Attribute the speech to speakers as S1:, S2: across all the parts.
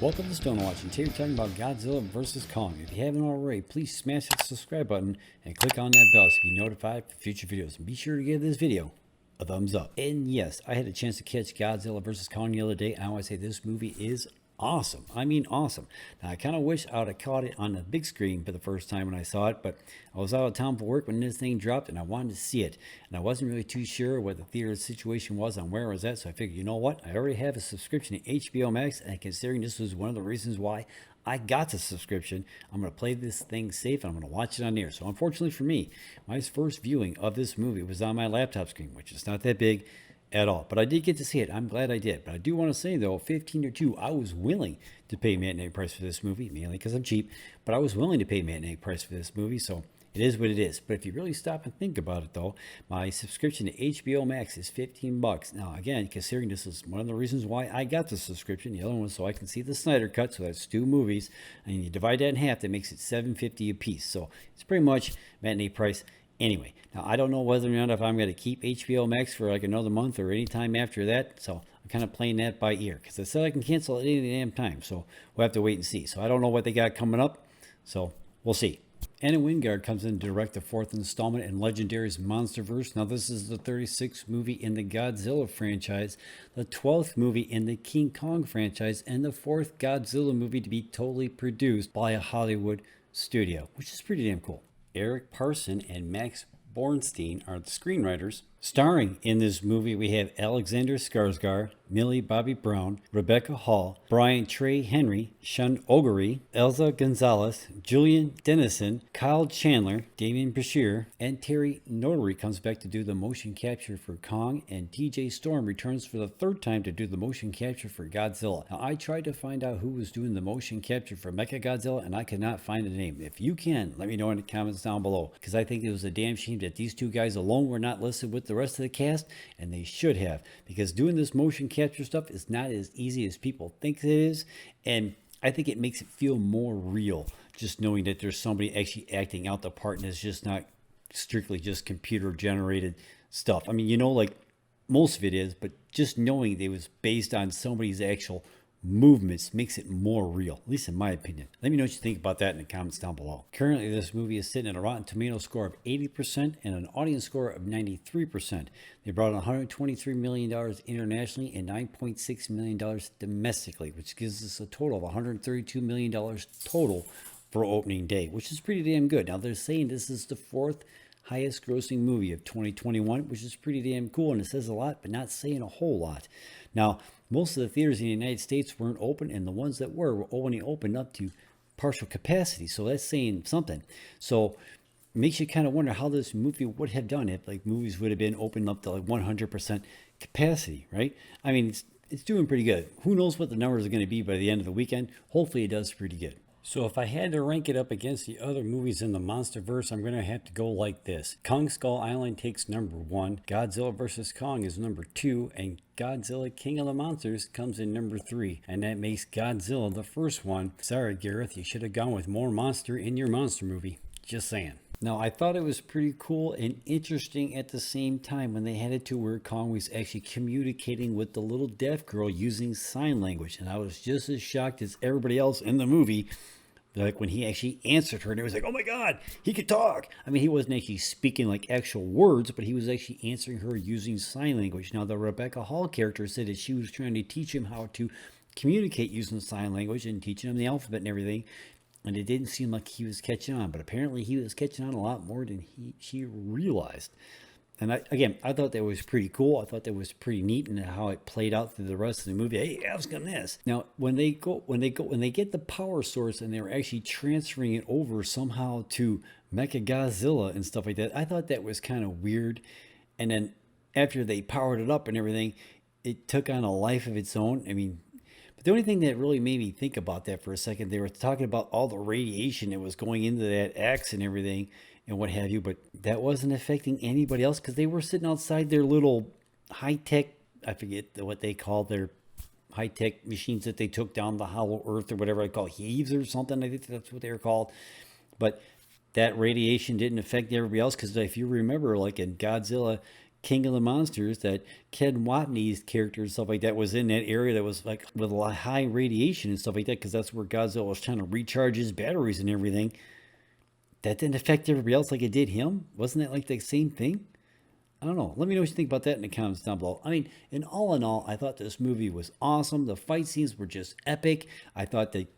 S1: Welcome to Stone Watch, and today we're talking about Godzilla vs. Kong. If you haven't already, please smash that subscribe button and click on that bell so you can be notified for future videos. And be sure to give this video a thumbs up. And yes, I had a chance to catch Godzilla vs. Kong the other day. I want to say this movie is awesome. I mean awesome. Now I kind of wish I would have caught it on the big screen for the first time when I saw it, but I was out of town for work when this thing dropped and I wanted to see it, and I wasn't really too sure what the theater situation was on where I was at, so I figured, you know what, I already have a subscription to HBO Max, and considering this was one of the reasons why I got the subscription, I'm going to play this thing safe and I'm going to watch it on air. So unfortunately for me, my first viewing of this movie was on my laptop screen, which is not that big at all, but I did get to see it. I'm glad I did. But I do want to say though, 15 or 2, I was willing to pay matinee price for this movie, mainly because I'm cheap, but I was willing to pay matinee price for this movie, so it is what it is. But if you really stop and think about it though, my subscription to HBO Max is $15. Now again, considering this is one of the reasons why I got the subscription, the other one was so I can see the Snyder cut, so that's 2 movies, and you divide that in half, that makes it $7.50 a piece. So it's pretty much matinee price. Anyway, now I don't know whether or not if I'm going to keep HBO Max for like another month or any time after that, so I'm kind of playing that by ear because I said I can cancel at any damn time, so we'll have to wait and see. So I don't know what they got coming up, so we'll see. And Wingard comes in to direct the 4th installment in Legendary's MonsterVerse. Now this is the 36th movie in the Godzilla franchise, the 12th movie in the King Kong franchise, and the 4th Godzilla movie to be totally produced by a Hollywood studio, which is pretty damn cool. Eric Parson and Max Bornstein are the screenwriters. Starring in this movie, we have Alexander Skarsgård, Millie Bobby Brown, Rebecca Hall, Brian Trey Henry, Shun Oguri, Elza Gonzalez, Julian Dennison, Kyle Chandler, Damian Bashir, and Terry Notary comes back to do the motion capture for Kong, and TJ Storm returns for the 3rd time to do the motion capture for Godzilla. Now, I tried to find out who was doing the motion capture for Mechagodzilla, and I could not find a name. If you can, let me know in the comments down below, because I think it was a damn shame that these 2 guys alone were not listed with the rest of the cast, and they should have, because doing this motion capture stuff is not as easy as people think it is, and I think it makes it feel more real just knowing that there's somebody actually acting out the part and it's just not strictly just computer generated stuff. I mean, you know, like most of it is, but just knowing it was based on somebody's actual movements makes it more real, at least in my opinion. Let me know what you think about that in the comments down below. Currently, this movie is sitting at a Rotten Tomatoes score of 80% and an audience score of 93%. They brought in $123 million internationally and $9.6 million domestically, which gives us a total of $132 million total for opening day, which is pretty damn good. Now, they're saying this is the 4th highest grossing movie of 2021, which is pretty damn cool, and it says a lot, but not saying a whole lot. Now, most of the theaters in the United States weren't open, and the ones that were only opened up to partial capacity, so that's saying something. So it makes you kind of wonder how this movie would have done if like movies would have been opened up to like 100% capacity, right? I mean, it's doing pretty good. Who knows what the numbers are going to be by the end of the weekend? Hopefully it does pretty good. So if I had to rank it up against the other movies in the MonsterVerse, I'm going to have to go like this. Kong Skull Island takes number 1, Godzilla vs. Kong is number 2, and Godzilla King of the Monsters comes in number 3. And that makes Godzilla the first one. Sorry, Gareth, you should have gone with more monster in your monster movie. Just saying. Now, I thought it was pretty cool and interesting at the same time when they had it to where Kong was actually communicating with the little deaf girl using sign language. And I was just as shocked as everybody else in the movie, like when he actually answered her and it was like, oh my God, he could talk. I mean, he wasn't actually speaking like actual words, but he was actually answering her using sign language. Now, the Rebecca Hall character said that she was trying to teach him how to communicate using sign language and teaching him the alphabet and everything. And it didn't seem like he was catching on, but apparently he was catching on a lot more than she realized. And I thought that was pretty cool. I thought that was pretty neat, and how it played out through the rest of the movie. Hey, ask him this. Now, when they get the power source and they're actually transferring it over somehow to Mechagodzilla and stuff like that, I thought that was kind of weird. And then after they powered it up and everything, it took on a life of its own. I mean, the only thing that really made me think about that for a second, they were talking about all the radiation that was going into that axe and everything and what have you, but that wasn't affecting anybody else because they were sitting outside their little high-tech, I forget what they call their high-tech machines that they took down the hollow earth or whatever I call heaves or something. I think that's what they were called. But that radiation didn't affect everybody else because if you remember, like in Godzilla King of the Monsters, that Ken Watney's character and stuff like that was in that area that was like with a lot of high radiation and stuff like that, because that's where Godzilla was trying to recharge his batteries and everything. That didn't affect everybody else like it did him. Wasn't that like the same thing? I don't know. Let me know what you think about that in the comments down below. I mean, in all, I thought this movie was awesome. The fight scenes were just epic. I thought that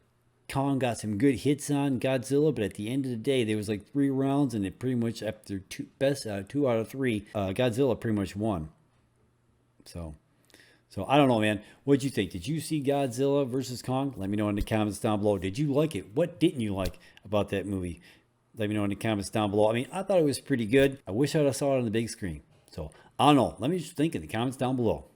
S1: Kong got some good hits on Godzilla, but at the end of the day, there was like 3 rounds, and it pretty much, after 2 out of 3, Godzilla pretty much won. So I don't know, man. What'd you think? Did you see Godzilla versus Kong? Let me know in the comments down below. Did you like it? What didn't you like about that movie? Let me know in the comments down below. I mean, I thought it was pretty good. I wish I would have saw it on the big screen. So, I don't know. Let me just think in the comments down below.